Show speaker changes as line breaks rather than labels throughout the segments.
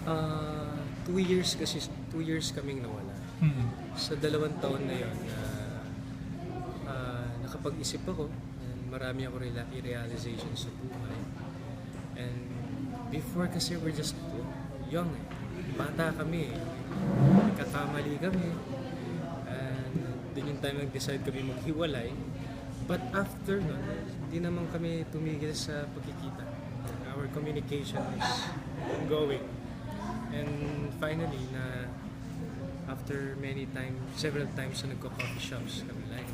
2 years kasi, 2 years kaming nawala.
Mm.
Sa 2 taon na yon na nakapag-isip ako and marami ako realizations sa buhay. And before kasi we're just young eh. Bata kami eh. Nagkakamali kami. And dun yung time nag-decide kami maghiwalay. But after nun, hindi naman kami tumigil sa pagkikita. Our communication is ongoing. And finally, na after several times na nagko-coffee shops kami like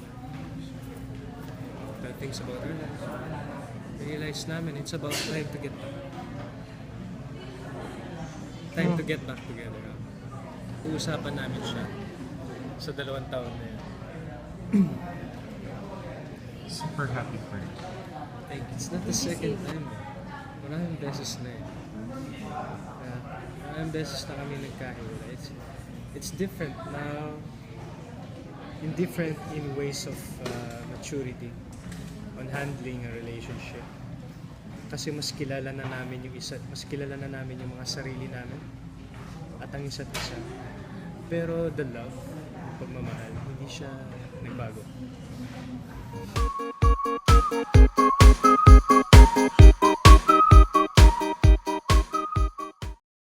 things about our lives, realize namin it's about time to get back. Time to get back together. Uusapan namin siya sa 2 taon na yun.
Super happy for you.
Like, it's not the second time. Maraming beses na eh. Maraming beses na kami nagkahiwalay. It's different now. Different in ways of maturity on handling a relationship. Kasi mas kilala na namin yung mga sarili namin at ang isa't isa. Pero the love, pagmamahal, hindi siya nagbago.